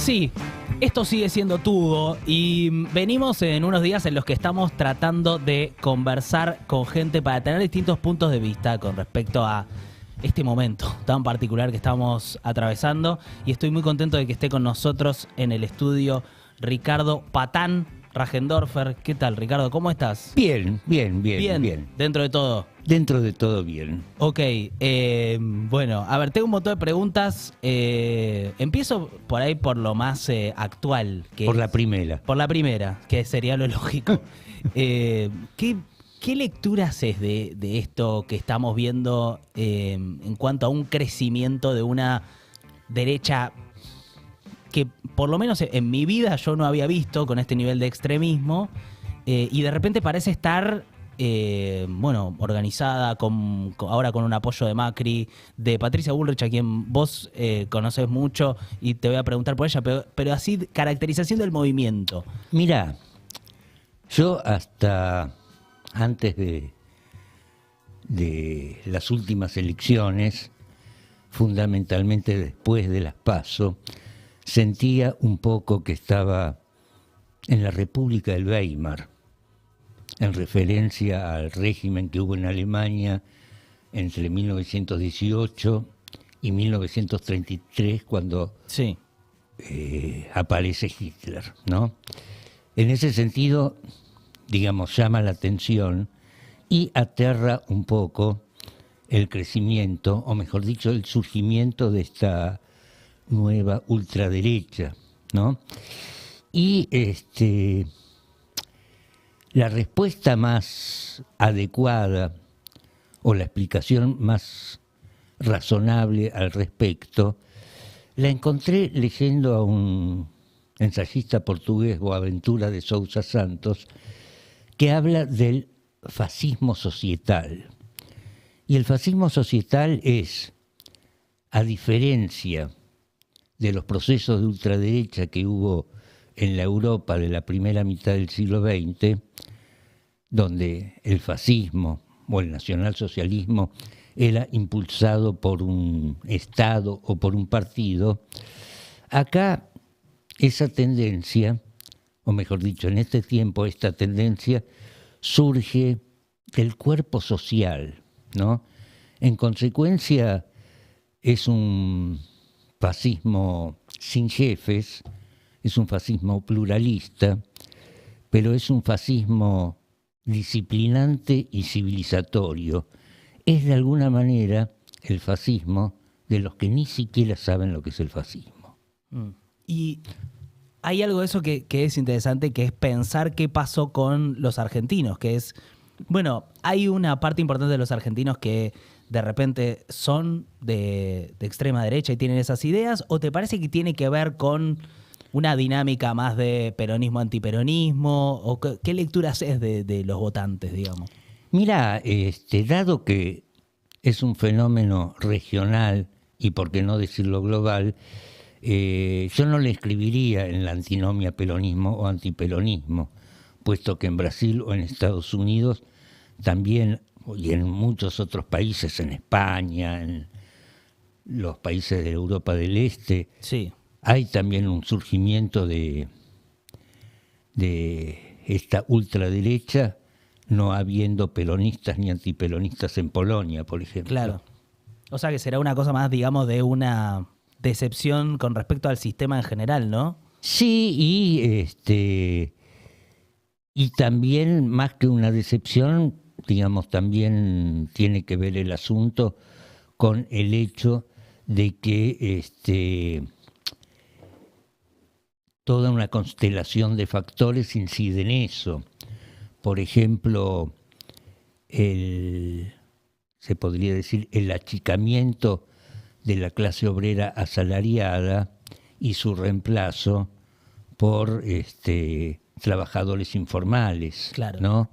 Sí, esto sigue siendo Tubo y venimos en unos días en los que estamos tratando de conversar con gente para tener distintos puntos de vista con respecto a este momento tan particular que estamos atravesando, y estoy muy contento de que esté con nosotros en el estudio Ricardo Patán Rajendorfer. ¿Qué tal, Ricardo? ¿Cómo estás? Bien. Dentro de todo. Dentro de todo bien. Ok, bueno, a ver, tengo un montón de preguntas. Empiezo por ahí por lo más actual. Por la primera. Por la primera, que sería lo lógico. ¿Qué lectura haces de esto que estamos viendo en cuanto a un crecimiento de una derecha que por lo menos en mi vida yo no había visto con este nivel de extremismo, y de repente parece estar organizada ahora con un apoyo de Macri, de Patricia Bullrich, a quien vos conocés mucho, y te voy a preguntar por ella, pero así, caracterización del movimiento. Mirá, yo hasta antes de las últimas elecciones, fundamentalmente después de las PASO, sentía un poco que estaba en la República del Weimar, en referencia al régimen que hubo en Alemania entre 1918 y 1933, cuando Sí. aparece Hitler, ¿no? En ese sentido, digamos, llama la atención y aterra un poco el crecimiento, o mejor dicho, el surgimiento de esta nueva ultraderecha, ¿no? Y la respuesta más adecuada o la explicación más razonable al respecto la encontré leyendo a un ensayista portugués, Boaventura de Sousa Santos, que habla del fascismo societal. Y el fascismo societal es, a diferencia de los procesos de ultraderecha que hubo en la Europa de la primera mitad del siglo XX, donde el fascismo o el nacionalsocialismo era impulsado por un Estado o por un partido, acá esa tendencia, o mejor dicho, en este tiempo esta tendencia surge del cuerpo social, ¿no? En consecuencia, es un fascismo sin jefes, es un fascismo pluralista, pero es un fascismo disciplinante y civilizatorio. Es de alguna manera el fascismo de los que ni siquiera saben lo que es el fascismo. Y hay algo de eso que es interesante, que es pensar qué pasó con los argentinos, que es, bueno, hay una parte importante de los argentinos que de repente son de extrema derecha y tienen esas ideas, ¿o te parece que tiene que ver con una dinámica más de peronismo-antiperonismo? ¿O qué lectura haces de los votantes, digamos? Mirá, dado que es un fenómeno regional y por qué no decirlo global, yo no le escribiría en la antinomia peronismo o antiperonismo, puesto que en Brasil o en Estados Unidos también, y en muchos otros países, en España, en los países de Europa del Este, sí, hay también un surgimiento de esta ultraderecha, no habiendo peronistas ni antiperonistas en Polonia, por ejemplo. claro. O sea que será una cosa más, digamos, de una decepción con respecto al sistema en general, ¿no? Sí, y también, más que una decepción, digamos, también tiene que ver el asunto con el hecho de que toda una constelación de factores incide en eso. Por ejemplo, se podría decir, el achicamiento de la clase obrera asalariada y su reemplazo por trabajadores informales, Claro. ¿no?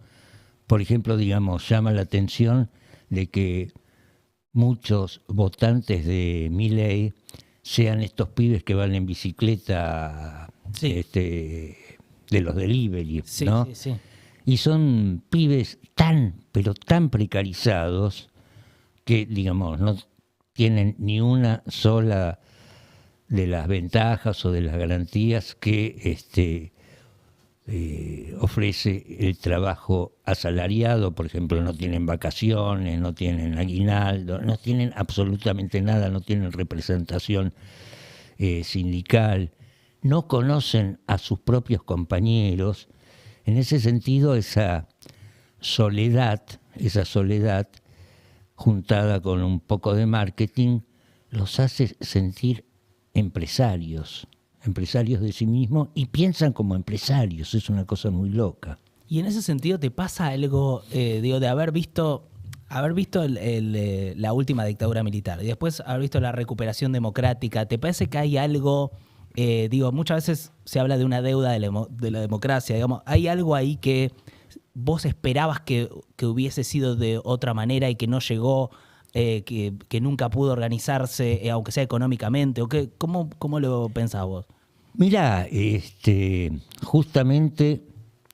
Por ejemplo, digamos, llama la atención de que muchos votantes de Milei sean estos pibes que van en bicicleta, Sí. de los delivery, Sí, ¿no? sí, sí. Y son pibes pero tan precarizados que, digamos, no tienen ni una sola las ventajas o de las garantías que ofrece el trabajo asalariado. Por ejemplo, no tienen vacaciones, no tienen aguinaldo, no tienen absolutamente nada, no tienen representación sindical, no conocen a sus propios compañeros. En ese sentido, esa soledad juntada con un poco de marketing, los hace sentir empresarios de sí mismos, y piensan como empresarios. Es una cosa muy loca. Y en ese sentido, ¿te pasa algo, digo, de haber visto la última dictadura militar y después haber visto la recuperación democrática? ¿Te parece que hay algo, digo, muchas veces se habla de una deuda de la democracia, digamos, hay algo ahí que vos esperabas que hubiese sido de otra manera y que no llegó, que nunca pudo organizarse, aunque sea económicamente? ¿O qué? ¿Cómo lo pensás vos? Mirá, justamente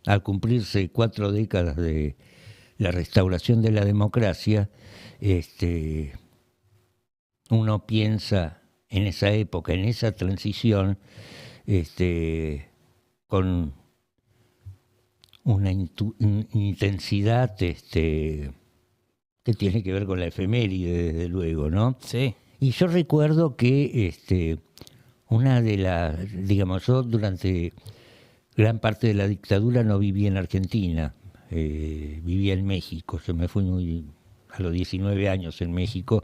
al cumplirse 4 décadas de la restauración de la democracia, uno piensa en esa época, en esa transición, con una intensidad que tiene que ver con la efeméride, desde luego, ¿no? Sí. Y yo recuerdo que una de las, digamos, yo durante gran parte de la dictadura no viví en Argentina, vivía en México. Yo me fui a los 19 años en México,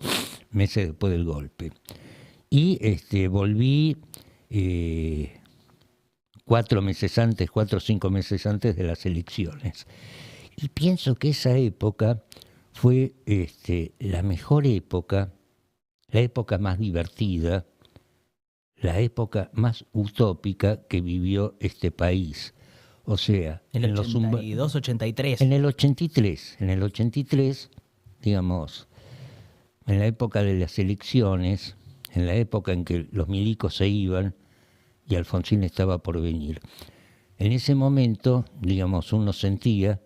meses después del golpe. Y volví 4 o 5 meses antes de las elecciones. Y pienso que esa época fue la mejor época, la época más divertida, la época más utópica que vivió este país. O sea, En el 82, 83. En el 83, digamos, en la época de las elecciones, en la época en que los milicos se iban y Alfonsín estaba por venir. En ese momento, digamos, uno sentía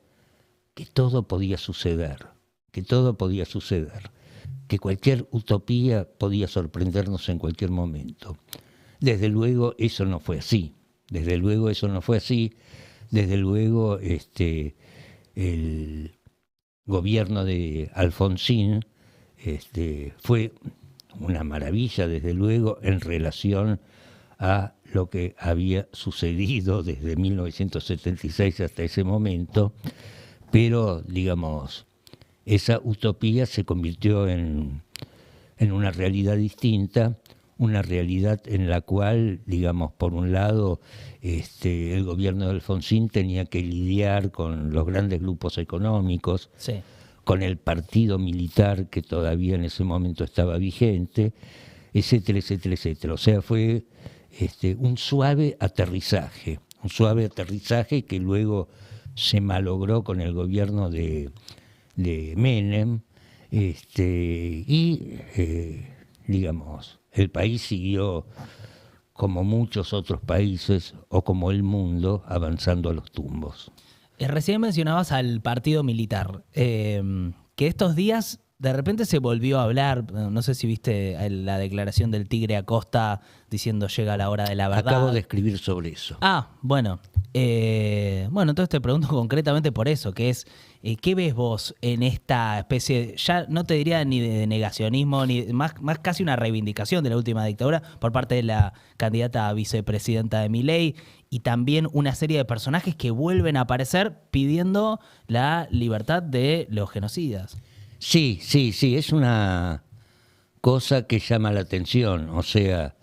que todo podía suceder, que cualquier utopía podía sorprendernos en cualquier momento. Desde luego eso no fue así. Desde luego el gobierno de Alfonsín fue una maravilla, desde luego, en relación a lo que había sucedido desde 1976 hasta ese momento, pero, digamos, esa utopía se convirtió en una realidad distinta, una realidad en la cual, digamos, por un lado, el gobierno de Alfonsín tenía que lidiar con los grandes grupos económicos, Sí. con el partido militar que todavía en ese momento estaba vigente, etcétera, etcétera, etcétera. O sea, fue un suave aterrizaje que luego se malogró con el gobierno de Menem, digamos, el país siguió, como muchos otros países o como el mundo, avanzando a los tumbos. Recién mencionabas al partido militar, que estos días de repente se volvió a hablar. No sé si viste la declaración del Tigre Acosta diciendo llega la hora de la verdad. Acabo de escribir sobre eso. Ah, bueno. Bueno, entonces te pregunto concretamente por eso, que es, ¿qué ves vos en esta especie, ya no te diría ni de negacionismo, ni más casi una reivindicación de la última dictadura por parte de la candidata a vicepresidenta de Milei, y también una serie de personajes que vuelven a aparecer pidiendo la libertad de los genocidas? Sí, es una cosa que llama la atención, o sea,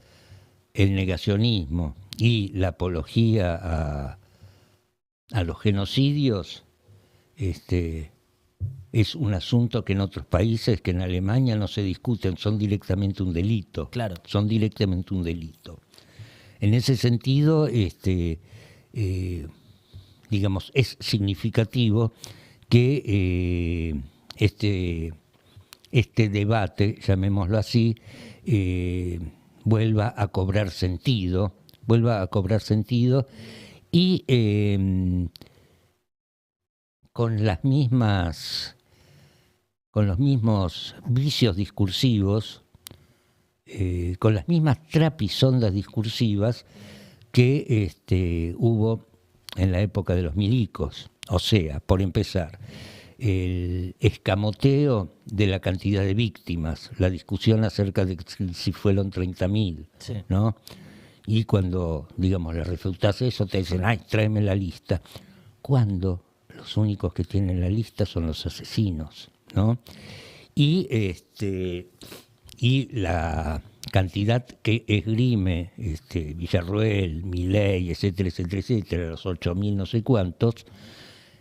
el negacionismo y la apología a los genocidios es un asunto que en otros países, que en Alemania no se discuten, son directamente un delito. Claro. Son directamente un delito. En ese sentido, digamos, es significativo que este debate, llamémoslo así, vuelva a cobrar sentido y con los mismos vicios discursivos, con las mismas trapisondas discursivas que hubo en la época de los milicos. O sea, por empezar, el escamoteo de la cantidad de víctimas, la discusión acerca de si fueron 30.000, Sí. ¿no? Y cuando, digamos, le refutás eso, te dicen, ay, tráeme la lista. Cuando los únicos que tienen la lista son los asesinos, ¿no? Y la cantidad que esgrime Villarroel, Milei, etcétera, etcétera, etcétera, los 8.000 no sé cuántos,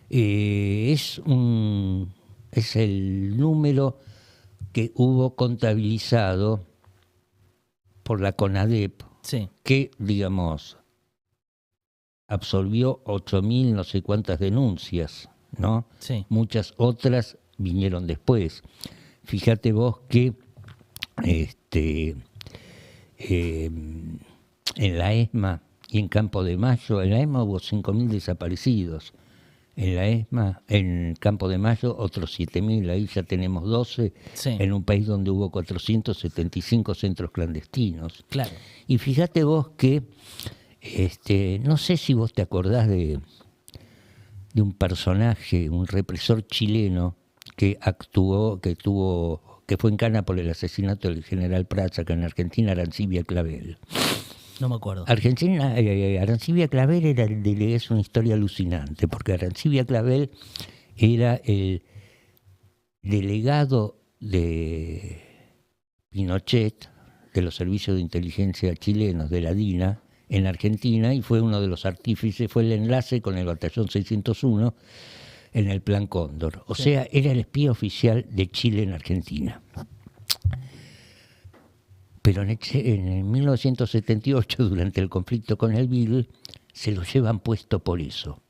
es el número que hubo contabilizado por la CONADEP, Sí. que, digamos, absolvió 8.000 no sé cuántas denuncias, ¿no? Sí. Muchas otras vinieron después. Fíjate vos que en la ESMA y en Campo de Mayo, en la ESMA hubo 5.000 desaparecidos. En la ESMA, en Campo de Mayo, otros 7.000, ahí ya tenemos 12, Sí. en un país donde hubo 475 centros clandestinos. Claro. Y fíjate vos que, no sé si vos te acordás de un personaje, un represor chileno que fue en cana por el asesinato del general Prats acá en Argentina, Arancibia Clavel. No me acuerdo. Arancibia Clavel es una historia alucinante, porque Arancibia Clavel era el delegado de Pinochet, de los servicios de inteligencia chilenos, de la DINA, en Argentina, y fue uno de los artífices, fue el enlace con el batallón 601 en el Plan Cóndor. O sea, era el espía oficial de Chile en Argentina. Pero en 1978, durante el conflicto con el Beagle, se lo llevan puesto por eso,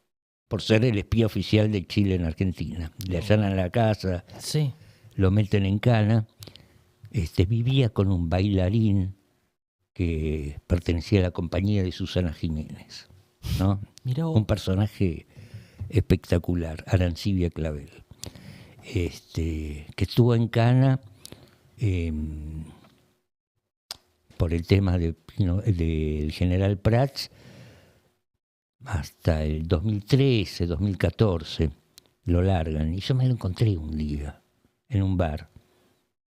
por ser el espía oficial de Chile en Argentina. Le allanan la casa, Sí. lo meten en cana. Vivía con un bailarín que pertenecía a la compañía de Susana Jiménez, ¿no? Mirá vos. Un personaje espectacular, Arancibia Clavel, que estuvo en cana por el tema del general Prats hasta el 2013, 2014, lo largan. Y yo me lo encontré un día en un bar.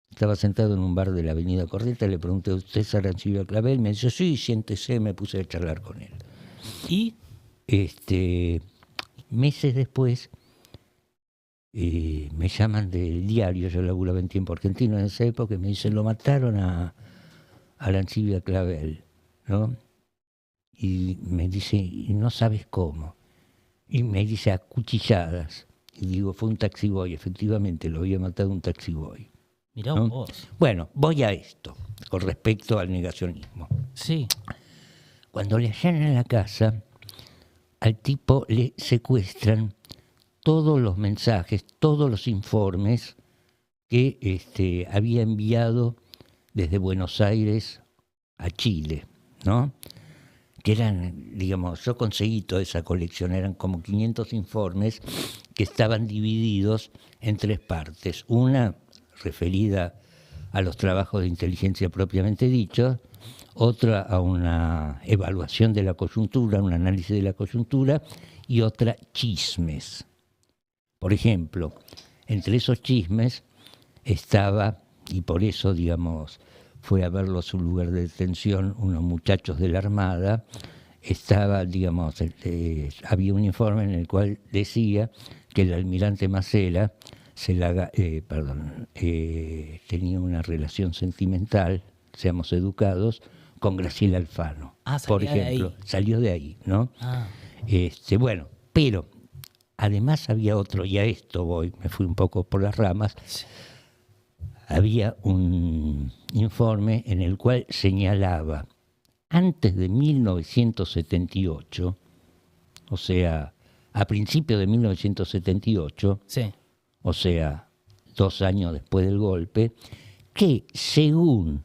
Estaba sentado en un bar de la Avenida Corrientes, le pregunté, ¿usted es Arancibia Clavel? Me dice, sí, siéntese, me puse a charlar con él. ¿Y? Meses después me llaman del diario, yo laburaba en Tiempo Argentino en esa época, y me dicen, lo mataron a Arancibia Clavel, ¿no? Y me dice, y no sabes cómo. Y me dice, a cuchilladas. Y digo, fue un taxiboy, efectivamente, lo había matado un taxiboy. Mirá ¿no? vos. Bueno, voy a esto, con respecto al negacionismo. Sí. Cuando le allanan la casa, al tipo le secuestran todos los mensajes, todos los informes que había enviado desde Buenos Aires a Chile, ¿no? Que eran, digamos, yo conseguí toda esa colección, eran como 500 informes que estaban divididos en 3 partes. Una referida a los trabajos de inteligencia propiamente dichos, otra a una evaluación de la coyuntura, un análisis de la coyuntura, y otra chismes. Por ejemplo, entre esos chismes estaba, y por eso, digamos, fue a verlo a su lugar de detención unos muchachos de la Armada, estaba, digamos, había un informe en el cual decía que el almirante Macera tenía una relación sentimental, seamos educados, con Graciela Alfano, por ejemplo. Salió de ahí, ¿no? Ah. Bueno, pero además había otro, y a esto voy, me fui un poco por las ramas, había un informe en el cual señalaba, antes de 1978, o sea, a principios de 1978, Sí. o sea, 2 años después del golpe, que según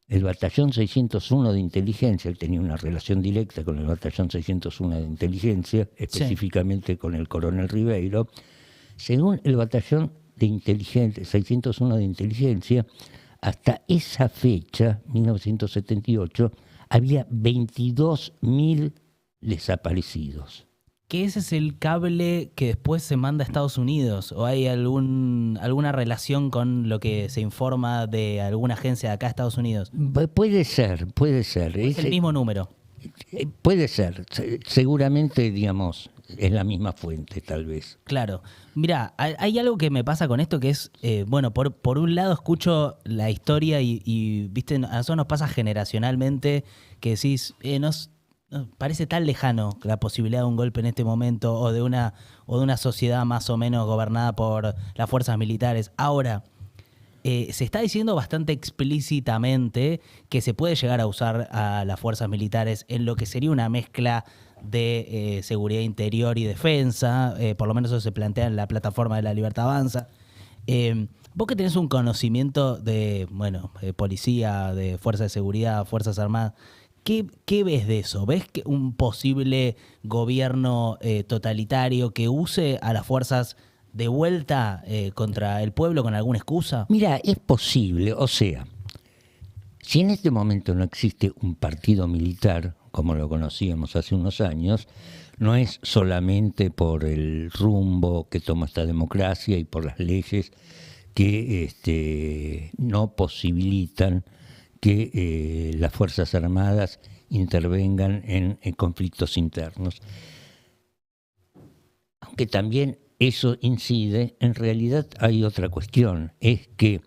el batallón 601 de inteligencia, él tenía una relación directa con el batallón 601 de inteligencia, específicamente con el coronel Ribeiro, según el batallón de inteligencia, 601 de inteligencia, hasta esa fecha, 1978, había 22.000 desaparecidos. ¿Que ese es el cable que después se manda a Estados Unidos? ¿O hay alguna relación con lo que se informa de alguna agencia de acá, Estados Unidos? Puede ser, puede ser. Es el mismo número. Puede ser. Seguramente, digamos, es la misma fuente, tal vez. Claro. Mira, hay algo que me pasa con esto que es, bueno, por un lado escucho la historia y, viste, a nosotros nos pasa generacionalmente que decís, nos parece tan lejano la posibilidad de un golpe en este momento o de una sociedad más o menos gobernada por las fuerzas militares. Ahora, se está diciendo bastante explícitamente que se puede llegar a usar a las fuerzas militares en lo que sería una mezcla de seguridad interior y defensa, por lo menos eso se plantea en la plataforma de La Libertad Avanza. Vos que tenés un conocimiento de, bueno, de policía, de fuerzas de seguridad, fuerzas armadas, ¿qué ves de eso? ¿Ves que un posible gobierno totalitario que use a las fuerzas de vuelta contra el pueblo con alguna excusa? Mira, es posible, o sea, si en este momento no existe un partido militar, como lo conocíamos hace unos años, no es solamente por el rumbo que toma esta democracia y por las leyes que no posibilitan que las Fuerzas Armadas intervengan en conflictos internos. Aunque también eso incide, en realidad hay otra cuestión, es que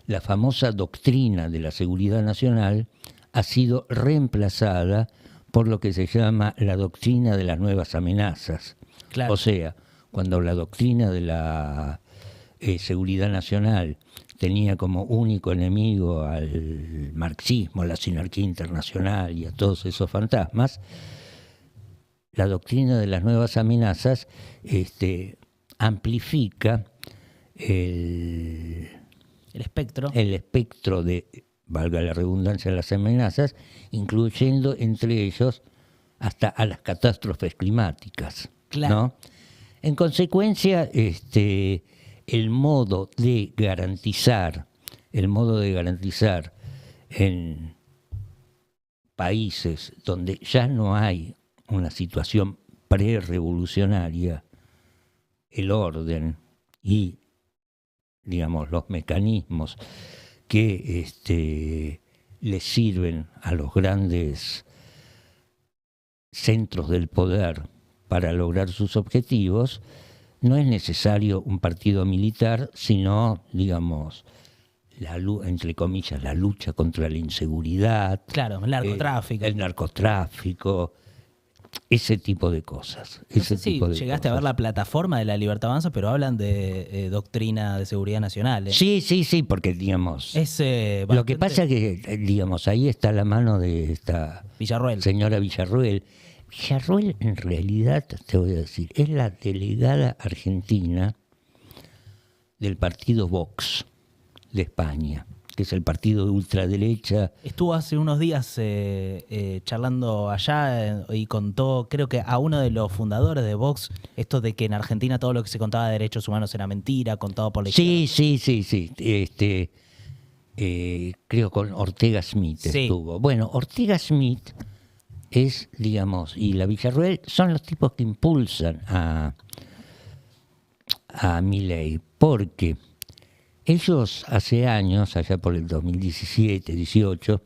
la famosa doctrina de la seguridad nacional ha sido reemplazada por lo que se llama la doctrina de las nuevas amenazas. Claro. O sea, cuando la doctrina de la seguridad nacional tenía como único enemigo al marxismo, a la sinarquía internacional y a todos esos fantasmas, la doctrina de las nuevas amenazas amplifica el espectro de, valga la redundancia, las amenazas, incluyendo entre ellos hasta a las catástrofes climáticas. Claro. ¿No? En consecuencia, el modo de garantizar en países donde ya no hay una situación prerevolucionaria, el orden y, digamos, los mecanismos que les sirven a los grandes centros del poder para lograr sus objetivos, no es necesario un partido militar, sino, digamos, entre comillas, la lucha contra la inseguridad. Claro, el narcotráfico, ese tipo de cosas. No sé si llegaste a ver la plataforma de La Libertad Avanza, pero hablan de doctrina de seguridad nacional. Sí, porque, digamos, lo que pasa es que, digamos, ahí está la mano de esta señora Villarruel. Villarruel, en realidad, te voy a decir, es la delegada argentina del partido Vox de España, que es el partido de ultraderecha. Estuvo hace unos días charlando allá y contó, creo que a uno de los fundadores de Vox, esto de que en Argentina todo lo que se contaba de derechos humanos era mentira, contado por la izquierda. Sí. Creo con Ortega Smith estuvo. Bueno, Ortega Smith es, digamos, y la Villarruel son los tipos que impulsan a Milei, porque ellos hace años, allá por el 2017-18,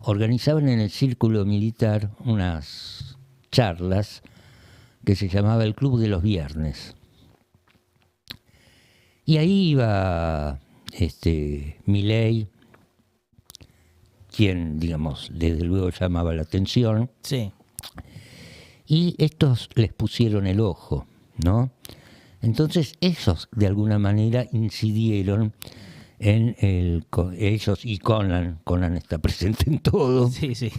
organizaban en el círculo militar unas charlas que se llamaba el Club de los Viernes. Y ahí iba Milei, quien, digamos, desde luego llamaba la atención. Sí. Y estos les pusieron el ojo, ¿no? Entonces ellos de alguna manera incidieron en ellos y Conan está presente en todo. Sí.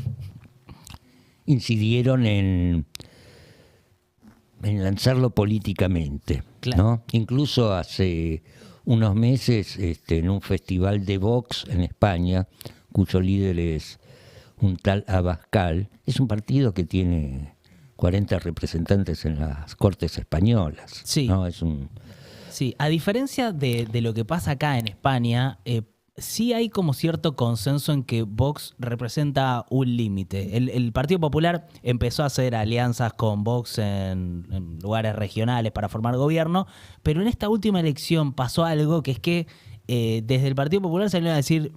Incidieron en lanzarlo políticamente, claro. ¿no? Incluso hace unos meses en un festival de Vox en España, cuyo líder es un tal Abascal, es un partido que tiene 40 representantes en las Cortes españolas. Sí. ¿no? Sí, a diferencia de lo que pasa acá en España, sí hay como cierto consenso en que Vox representa un límite. El Partido Popular empezó a hacer alianzas con Vox en lugares regionales para formar gobierno, pero en esta última elección pasó algo que es que desde el Partido Popular salieron a decir,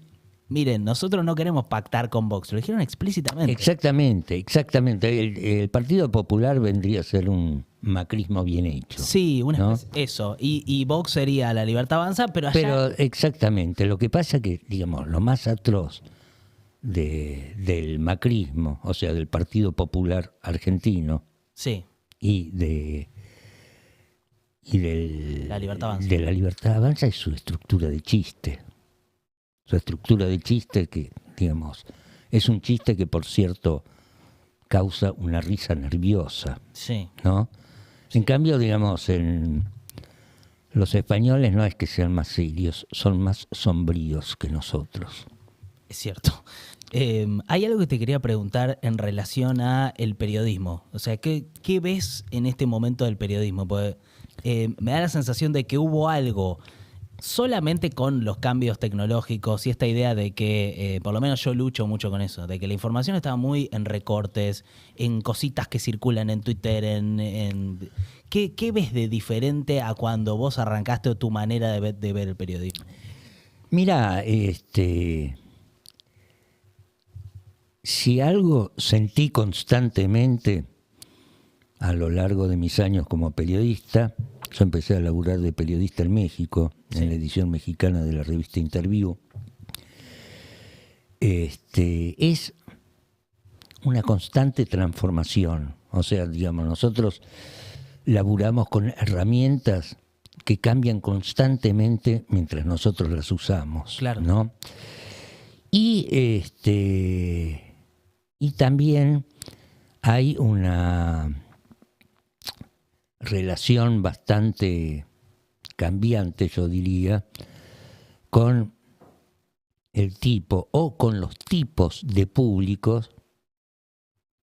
miren, nosotros no queremos pactar con Vox, lo dijeron explícitamente. Exactamente, exactamente. El Partido Popular vendría a ser un macrismo bien hecho. Sí, ¿no? eso. Y Vox sería La Libertad Avanza, pero allá... Pero exactamente, lo que pasa que, digamos, lo más atroz del macrismo, o sea, del Partido Popular argentino Sí, y de La Libertad Avanza. de la Libertad Avanza es su estructura de chiste. Su estructura de chiste que, digamos, es un chiste que, por cierto, causa una risa nerviosa, Sí, ¿no? En cambio, digamos, los españoles no es que sean más serios, son más sombríos que nosotros. es cierto. Hay algo que te quería preguntar en relación a el periodismo. O sea, ¿qué ves en este momento del periodismo? Porque me da la sensación de que hubo algo solamente con los cambios tecnológicos y esta idea de que, por lo menos yo lucho mucho con eso, de que la información estaba muy en recortes, en cositas que circulan en Twitter, ¿Qué ves de diferente a cuando vos arrancaste tu manera de ver el periodismo? Mira, si algo sentí constantemente a lo largo de mis años como periodista, yo empecé a laburar de periodista en México, en la edición mexicana de la revista Interview, es una constante transformación. O sea, digamos, nosotros laburamos con herramientas que cambian constantemente mientras nosotros las usamos, Claro. ¿no? Y también hay una relación bastante cambiante, yo diría, con el tipo o con los tipos de públicos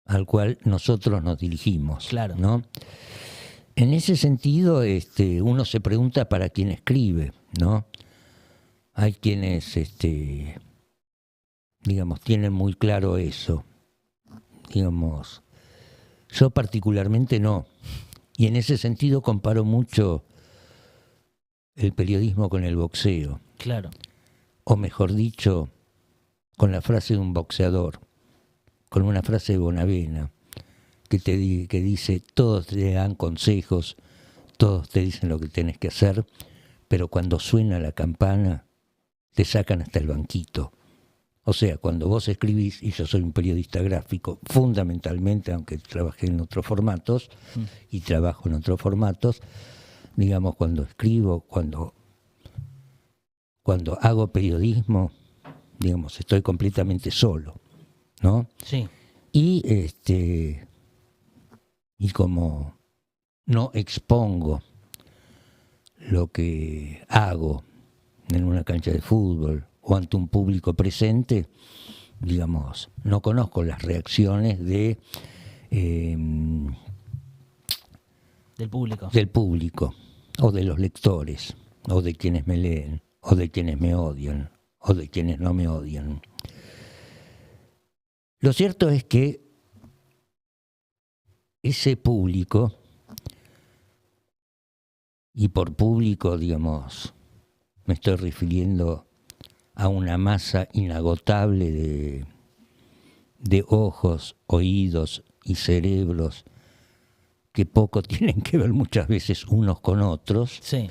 al cual nosotros nos dirigimos, Claro. ¿no? En ese sentido, uno se pregunta para quién escribe, ¿no? Hay quienes, digamos, tienen muy claro eso. Digamos, yo particularmente no. Y en ese sentido comparo mucho el periodismo con el boxeo. Claro. O mejor dicho, con la frase de un boxeador, con una frase de Bonavena, que dice, todos te dan consejos, todos te dicen lo que tienes que hacer, pero cuando suena la campana, te sacan hasta el banquito. O sea, cuando vos escribís, y yo soy un periodista gráfico, fundamentalmente, aunque trabajé en otros formatos, y trabajo en otros formatos, digamos, cuando escribo, cuando hago periodismo, digamos, estoy completamente solo, ¿no? Sí. Y como no expongo lo que hago en una cancha de fútbol o ante un público presente, digamos, no conozco las reacciones del público o de los lectores o de quienes me leen o de quienes me odian o de quienes no me odian. Lo cierto es que ese público, y por público, digamos, me estoy refiriendo a una masa inagotable de ojos, oídos y cerebros que poco tienen que ver muchas veces unos con otros, Sí.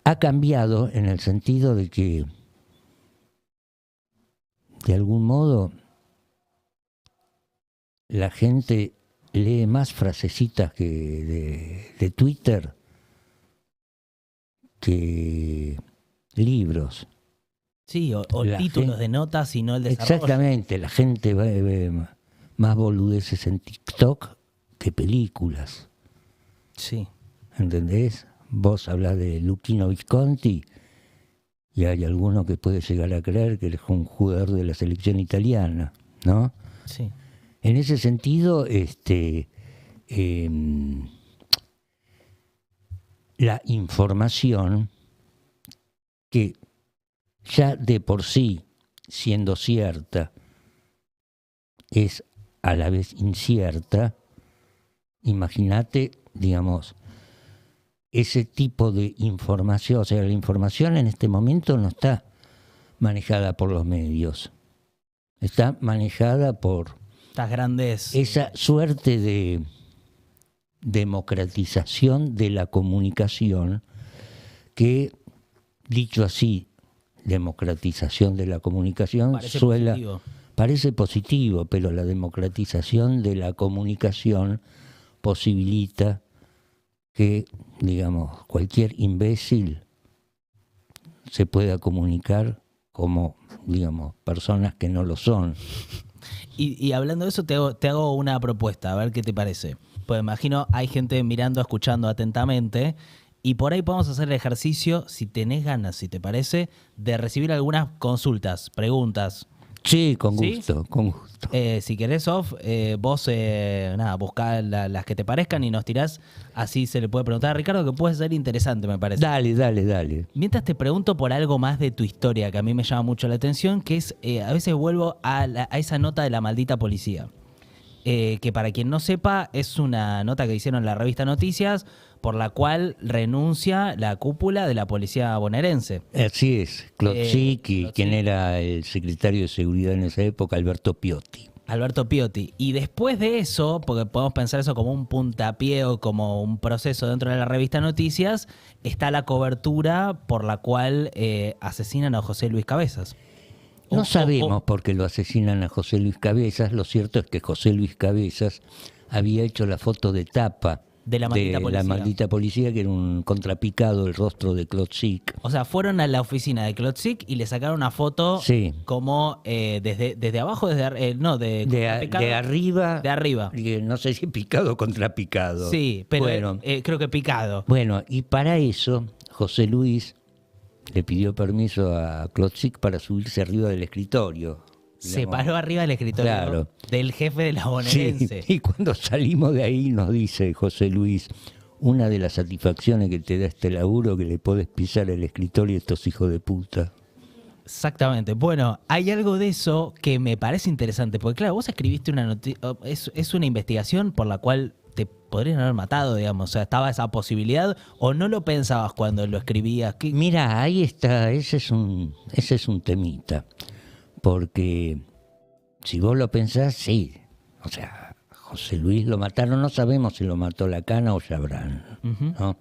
ha cambiado en el sentido de que, de algún modo, la gente lee más frasecitas de Twitter que libros. Sí, o títulos de notas y no el desarrollo. Exactamente, la gente ve más boludeces en TikTok que películas. Sí. ¿Entendés? Vos hablás de Luchino Visconti y hay alguno que puede llegar a creer que es un jugador de la selección italiana, ¿no? Sí. En ese sentido, la información que ya de por sí, siendo cierta, es a la vez incierta, imagínate, digamos, ese tipo de información. O sea, la información en este momento no está manejada por los medios, está manejada por Estas grandes... esa suerte de democratización de la comunicación que, dicho así, democratización de la comunicación, positivo. parece positivo, pero la democratización de la comunicación posibilita que, digamos, cualquier imbécil se pueda comunicar como, digamos, personas que no lo son. Y hablando de eso, te hago una propuesta, a ver qué te parece. Pues imagino, hay gente mirando, escuchando atentamente, y por ahí podemos hacer el ejercicio, si tenés ganas, si te parece, de recibir algunas consultas, preguntas. Sí, con ¿Sí? gusto, con gusto. Si querés, Sof, vos buscá las que te parezcan y nos tirás, así se le puede preguntar a Ricardo, que puede ser interesante, me parece. Dale. Mientras te pregunto por algo más de tu historia, que a mí me llama mucho la atención, que es, a veces vuelvo a esa nota de la maldita policía. Que para quien no sepa, es una nota que hicieron en la revista Noticias, por la cual renuncia la cúpula de la policía bonaerense. Así es, Klotzik y Klotzik. quien era el secretario de seguridad en esa época, Alberto Piotti. Alberto Piotti. Y después de eso, porque podemos pensar eso como un puntapié o como un proceso dentro de la revista Noticias, está la cobertura por la cual asesinan a José Luis Cabezas. No sabemos por qué lo asesinan a José Luis Cabezas. Lo cierto es que José Luis Cabezas había hecho la foto de tapa de la maldita policía, que era un contrapicado el rostro de Klotzik. O sea, fueron a la oficina de Klotzik y le sacaron una foto como desde abajo, de arriba. De arriba. No sé si picado o contrapicado. Sí, pero creo que picado. Bueno, y para eso José Luis le pidió permiso a Klotzik para subirse arriba del escritorio. Se paró arriba del escritorio del jefe de la bonaerense. Sí, y cuando salimos de ahí nos dice José Luis, una de las satisfacciones que te da este laburo que le podés pisar el escritorio a estos hijos de puta. Exactamente. Bueno, hay algo de eso que me parece interesante, porque claro, vos escribiste una noticia, es una investigación por la cual te podrían haber matado, digamos, o sea, estaba esa posibilidad, o no lo pensabas cuando lo escribías. Mira, ahí está, ese es un temita. Porque si vos lo pensás, sí. O sea, José Luis lo mataron, no sabemos si lo mató Lacana o Chabrán, ¿no?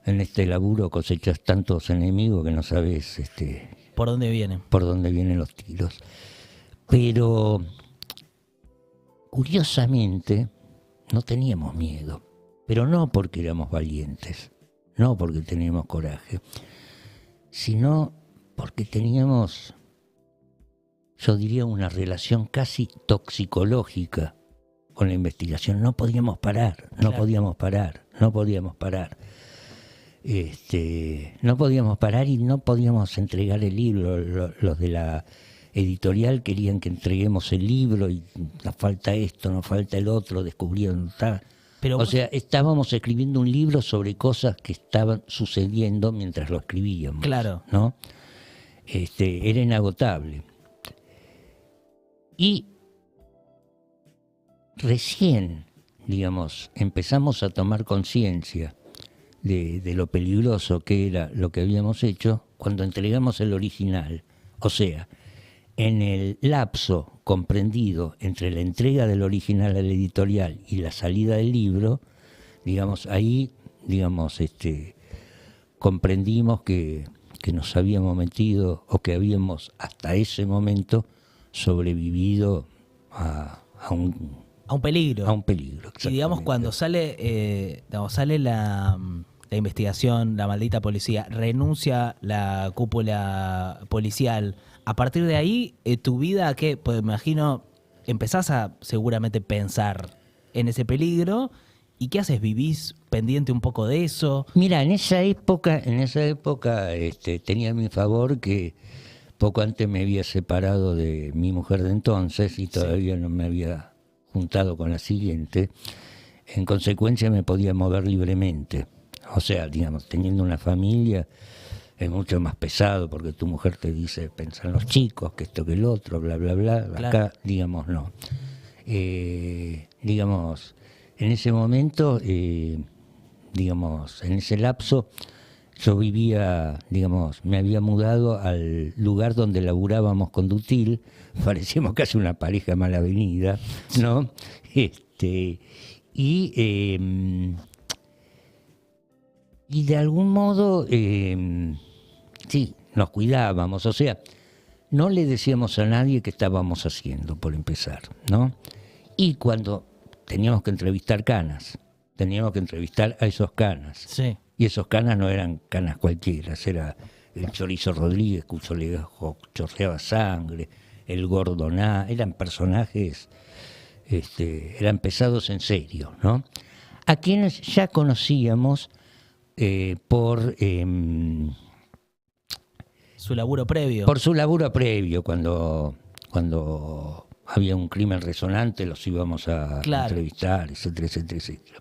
En este laburo cosechas tantos enemigos que no sabes por dónde vienen. Por dónde vienen los tiros. Pero, curiosamente, no teníamos miedo. Pero no porque éramos valientes, no porque teníamos coraje, sino porque teníamos, yo diría, una relación casi toxicológica con la investigación. No podíamos parar. No podíamos parar y no podíamos entregar el libro. Los de la editorial querían que entreguemos el libro y nos falta esto, nos falta el otro, descubrieron tal. O sea, estábamos escribiendo un libro sobre cosas que estaban sucediendo mientras lo escribíamos. Claro. ¿No? Era inagotable. Y recién, digamos, empezamos a tomar conciencia de lo peligroso que era lo que habíamos hecho cuando entregamos el original. O sea, en el lapso comprendido entre la entrega del original al editorial y la salida del libro, digamos, ahí, digamos, comprendimos que nos habíamos metido, o que habíamos hasta ese momento sobrevivido a un peligro. A un peligro. Y digamos, cuando sale la investigación, la maldita policía, renuncia la cúpula policial, a partir de ahí, tu vida, ¿qué? Pues me imagino, empezás a seguramente pensar en ese peligro. ¿Y qué haces? ¿Vivís pendiente un poco de eso? Mira, en esa época tenía a mi favor que poco antes me había separado de mi mujer de entonces y todavía no me había juntado con la siguiente. En consecuencia me podía mover libremente. O sea, digamos, teniendo una familia, es mucho más pesado porque tu mujer te dice, pensá en los chicos, que esto, que el otro, bla, bla, bla. Claro. Acá, digamos, no. Digamos, en ese momento, digamos, en ese lapso, yo vivía, digamos, me había mudado al lugar donde laburábamos con Dutil, parecíamos casi una pareja mal avenida, ¿no? Y de algún modo, sí, nos cuidábamos, o sea, no le decíamos a nadie qué estábamos haciendo, por empezar, ¿no? Y cuando teníamos que entrevistar canas, teníamos que entrevistar a esos canas. Sí. Y esos canas no eran canas cualquiera, era el Chorizo Rodríguez, cuyo legajo chorreaba sangre, el Gordoná, eran personajes, eran pesados en serio, ¿no? A quienes ya conocíamos por Su laburo previo. por su laburo previo, cuando había un crimen resonante los íbamos a Claro. entrevistar, etcétera, etcétera, etcétera.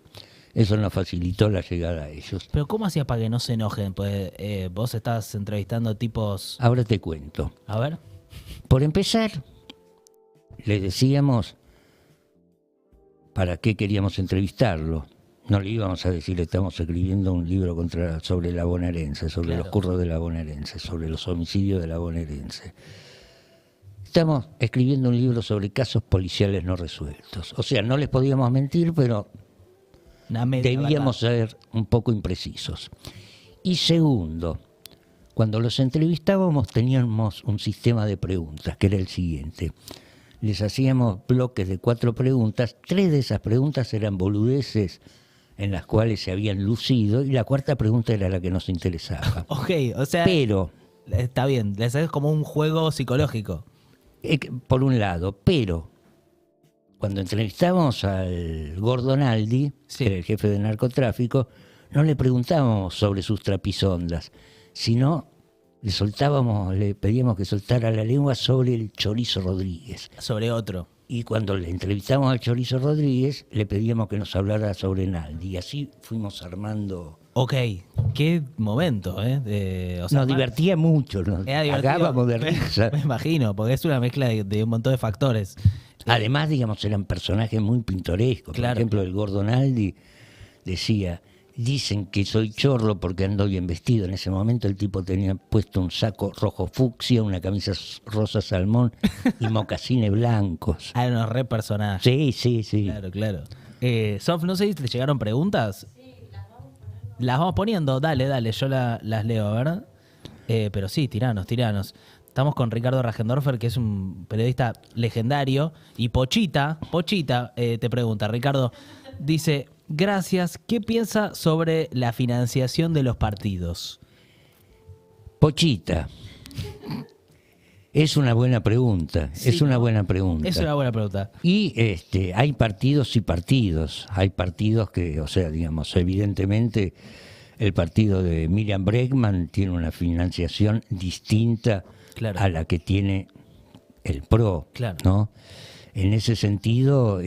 Eso nos facilitó la llegada a ellos. Pero ¿cómo hacías para que no se enojen? Pues vos estás entrevistando tipos... Ahora te cuento. A ver. Por empezar, le decíamos para qué queríamos entrevistarlo. No le íbamos a decir, estamos escribiendo un libro sobre la bonaerense, sobre Claro. los curros de la bonaerense, sobre los homicidios de la bonaerense. Estamos escribiendo un libro sobre casos policiales no resueltos. O sea, no les podíamos mentir, pero Una media debíamos ser un poco imprecisos. Y segundo, cuando los entrevistábamos teníamos un sistema de preguntas, que era el siguiente. Les hacíamos bloques de 4 preguntas, 3 de esas preguntas eran boludeces en las cuales se habían lucido, y la 4ª pregunta era la que nos interesaba. Ok, o sea, Pero, está bien, les haces como un juego psicológico. por un lado, pero cuando entrevistábamos al Gordonaldi, Sí. que era el jefe de narcotráfico, no le preguntábamos sobre sus trapisondas, sino le pedíamos que soltara la lengua sobre el Chorizo Rodríguez. Sobre otro. Y cuando le entrevistamos al Chorizo Rodríguez, le pedíamos que nos hablara sobre Naldi. Y así fuimos armando. Ok, qué momento, ¿eh? O sea, Nos divertía mucho, nos era divertido. cagábamos de risa. Me imagino, porque es una mezcla de un montón de factores. Además, digamos, eran personajes muy pintorescos. Claro. Por ejemplo, el Gordonaldi decía, dicen que soy chorro porque ando bien vestido. En ese momento el tipo tenía puesto un saco rojo fucsia, una camisa rosa salmón y mocasines blancos. Ah, unos re personajes. Sí, sí, sí. Claro, claro. Sof, no sé si te llegaron preguntas. Las vamos poniendo, dale, yo las leo, a ver. Pero sí, tiranos. Estamos con Ricardo Rajendorfer, que es un periodista legendario. Y Pochita te pregunta, Ricardo, dice, gracias, ¿qué piensa sobre la financiación de los partidos? Pochita. Es una buena pregunta, Sí, es una buena pregunta. Es una buena pregunta. Y hay partidos y partidos. Hay partidos que, o sea, digamos, evidentemente el partido de Miriam Bregman tiene una financiación distinta Claro. a la que tiene el PRO, Claro. ¿no? En ese sentido,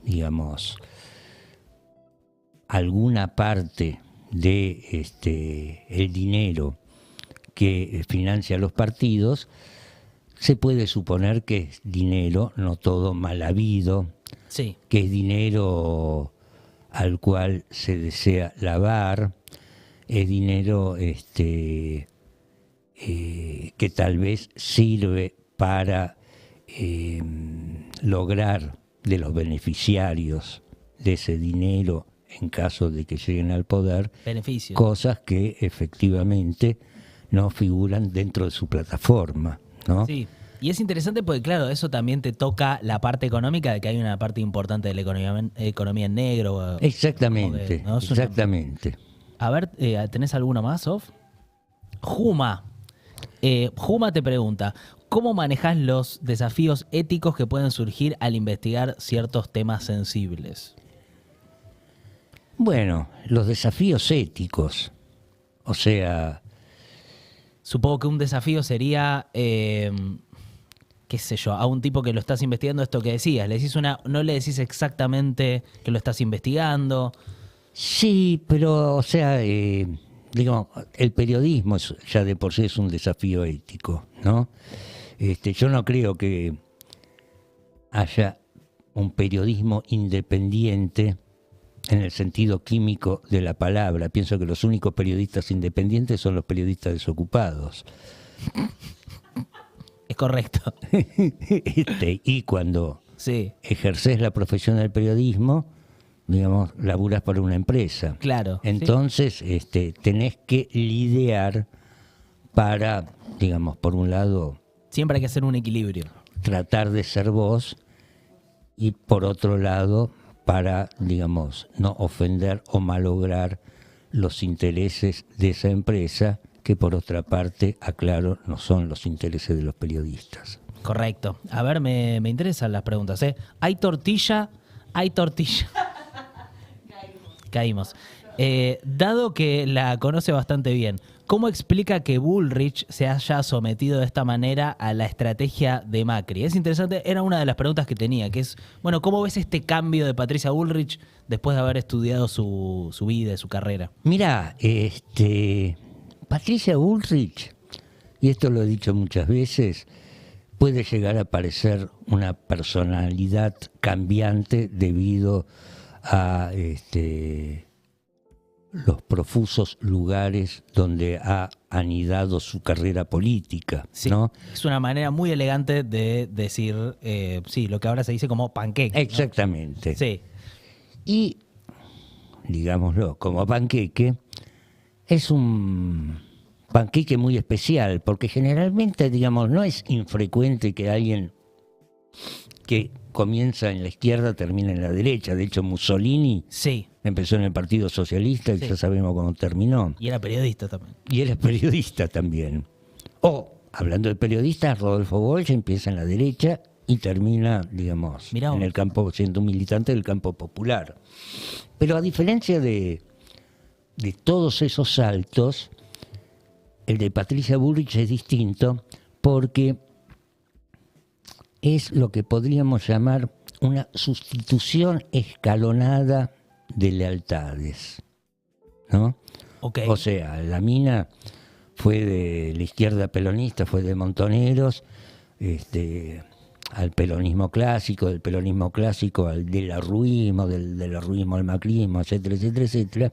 digamos, alguna parte de el dinero que financia los partidos, se puede suponer que es dinero, no todo mal habido, Sí, que es dinero al cual se desea lavar, es dinero que tal vez sirve para lograr de los beneficiarios de ese dinero, en caso de que lleguen al poder, beneficio. cosas que efectivamente no figuran dentro de su plataforma, ¿no? Sí. Y es interesante porque, claro, eso también te toca la parte económica, de que hay una parte importante de la economía en negro. Exactamente, ¿no? Es una- exactamente. A ver, ¿tenés alguno más, Sof? Juma. Juma te pregunta, ¿cómo manejas los desafíos éticos que pueden surgir al investigar ciertos temas sensibles? Bueno, los desafíos éticos, o sea, Supongo que un desafío sería, qué sé yo, a un tipo que lo estás investigando esto que decías. No le decís exactamente que lo estás investigando. Sí, pero, o sea, digamos, el periodismo ya de por sí es un desafío ético, ¿no? Yo no creo que haya un periodismo independiente en el sentido químico de la palabra. Pienso que los únicos periodistas independientes son los periodistas desocupados. Es correcto. Y cuando Sí, ejerces la profesión del periodismo, digamos, laburas para una empresa. claro. Sí. Entonces, tenés que lidiar para, digamos, por un lado, Siempre hay que hacer un equilibrio. tratar de ser vos y por otro lado, para, digamos, no ofender o malograr los intereses de esa empresa, que por otra parte, aclaro, no son los intereses de los periodistas. Correcto. A ver, me interesan las preguntas, ¿eh? ¿Hay tortilla? Hay tortilla. Caímos. Dado que la conoce bastante bien, ¿cómo explica que Bullrich se haya sometido de esta manera a la estrategia de Macri? Es interesante, era una de las preguntas que tenía, que es, bueno, ¿cómo ves este cambio de Patricia Bullrich después de haber estudiado su vida y su carrera? Mira, Patricia Bullrich, y esto lo he dicho muchas veces, puede llegar a parecer una personalidad cambiante debido a los profusos lugares donde ha anidado su carrera política, Sí, ¿no? es una manera muy elegante de decir, sí, lo que ahora se dice como panqueque, ¿no? Exactamente. Sí, Y, digámoslo, como panqueque, es un panqueque muy especial, porque generalmente, digamos, no es infrecuente que alguien que comienza en la izquierda termine en la derecha. De hecho, Mussolini sí. empezó en el Partido Socialista y Sí. ya sabemos cómo terminó. Y era periodista también. Y era periodista también. O, hablando de periodistas, Rodolfo Walsh empieza en la derecha y termina, digamos, Mirá vos. en el campo, siendo un militante del campo popular. Pero a diferencia de todos esos saltos, el de Patricia Bullrich es distinto porque es lo que podríamos llamar una sustitución escalonada de lealtades, ¿no? Ok. O sea, la mina fue de la izquierda peronista, fue de Montoneros, al peronismo clásico, del peronismo clásico al del arruismo, del arruismo al macrismo, etcétera, etcétera, etcétera.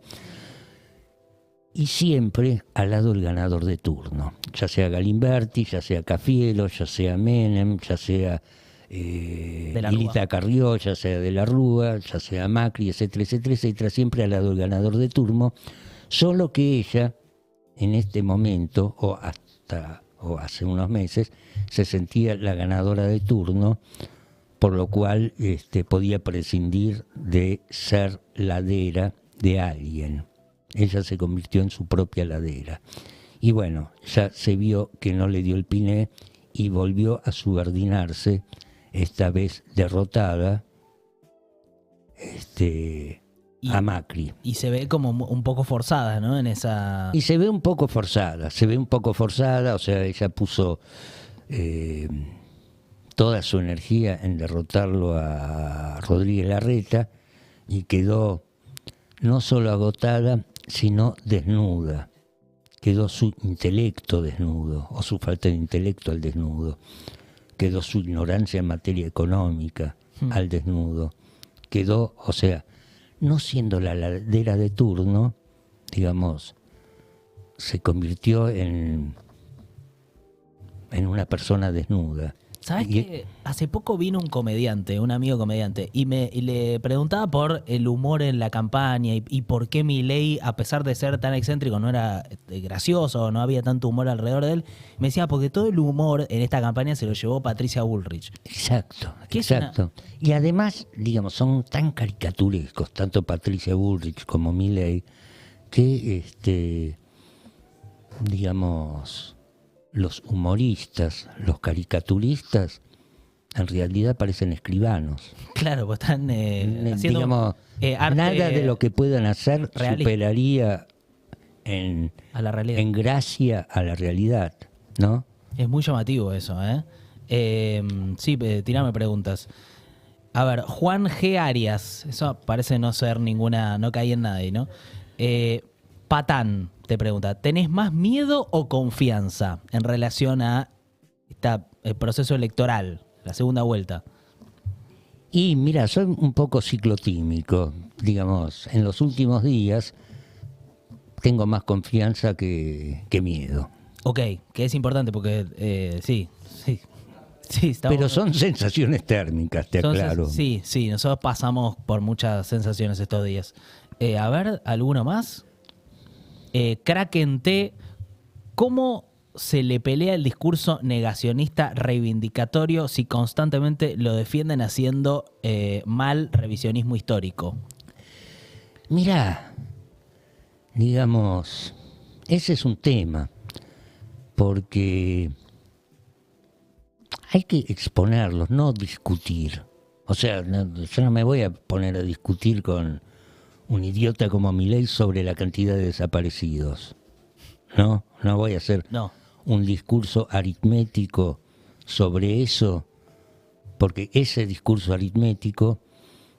Y siempre al lado del ganador de turno, ya sea Galimberti, ya sea Cafiero, ya sea Menem, ya sea Lilita Carrió, ya sea De la Rúa, ya sea Macri, etcétera, etcétera, etcétera, siempre al lado del ganador de turno, solo que ella, en este momento, o hace unos meses, se sentía la ganadora de turno, por lo cual podía prescindir de ser ladera de alguien. Ella se convirtió en su propia ladera. Y bueno, ya se vio que no le dio el piné y volvió a subordinarse, esta vez derrotada, a Macri. Y se ve como un poco forzada, ¿no? En esa... Y se ve un poco forzada, o sea, ella puso toda su energía en derrotarlo a Rodríguez Larreta y quedó no solo agotada, sino desnuda. Quedó su intelecto desnudo, o su falta de intelecto al desnudo. Quedó su ignorancia en materia económica al desnudo. Quedó, o sea, no siendo la ladera de turno, digamos, se convirtió en una persona desnuda. ¿Sabes qué? Hace poco vino un comediante, un amigo comediante, y le preguntaba por el humor en la campaña y por qué Milei, a pesar de ser tan excéntrico, no era gracioso, no había tanto humor alrededor de él. Me decía, porque todo el humor en esta campaña se lo llevó Patricia Bullrich. Exacto, ¿Qué es exacto. Y además, digamos, son tan caricaturescos, tanto Patricia Bullrich como Milei, que, digamos, los humoristas, los caricaturistas, en realidad parecen escribanos. Claro, pues están haciendo digamos, arte nada de lo que puedan hacer realista. superaría en gracia a la realidad, ¿no? Es muy llamativo eso, ¿eh? Sí, tirame preguntas. A ver, Juan G. Arias. Eso parece no ser ninguna, no cae en nadie, ¿no? Patán te pregunta, ¿tenés más miedo o confianza en relación a el proceso electoral, la segunda vuelta? Y mira, soy un poco ciclotímico, digamos. En los últimos días tengo más confianza que miedo. Ok, que es importante porque sí. Estamos, pero son sensaciones térmicas, te aclaro. Sí, nosotros pasamos por muchas sensaciones estos días. A ver, ¿alguno más? Kraken T, ¿cómo se le pelea el discurso negacionista reivindicatorio si constantemente lo defienden haciendo mal revisionismo histórico? Mirá, digamos, ese es un tema, porque hay que exponerlos, no discutir. O sea, yo no me voy a poner a discutir con un idiota como Milei sobre la cantidad de desaparecidos. No voy a hacer un discurso aritmético sobre eso, porque ese discurso aritmético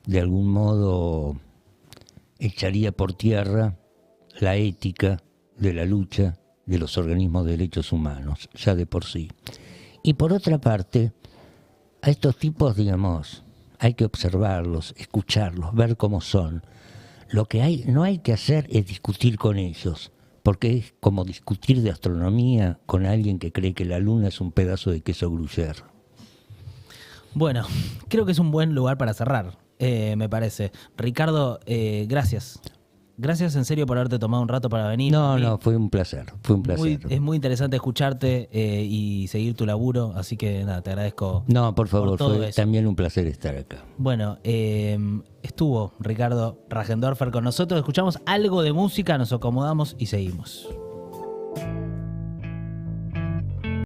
de algún modo echaría por tierra la ética de la lucha de los organismos de derechos humanos, ya de por sí. Y por otra parte, a estos tipos, digamos, hay que observarlos, escucharlos, ver cómo son. Lo que no hay que hacer es discutir con ellos, porque es como discutir de astronomía con alguien que cree que la luna es un pedazo de queso gruyère. Bueno, creo que es un buen lugar para cerrar, me parece. Ricardo, gracias. Gracias en serio por haberte tomado un rato para venir. No, fue un placer, Es muy interesante escucharte y seguir tu laburo, así que nada, te agradezco. No, por favor, por fue también un placer estar acá. Bueno, estuvo Ricardo Rajendorfer con nosotros, escuchamos algo de música, nos acomodamos y seguimos.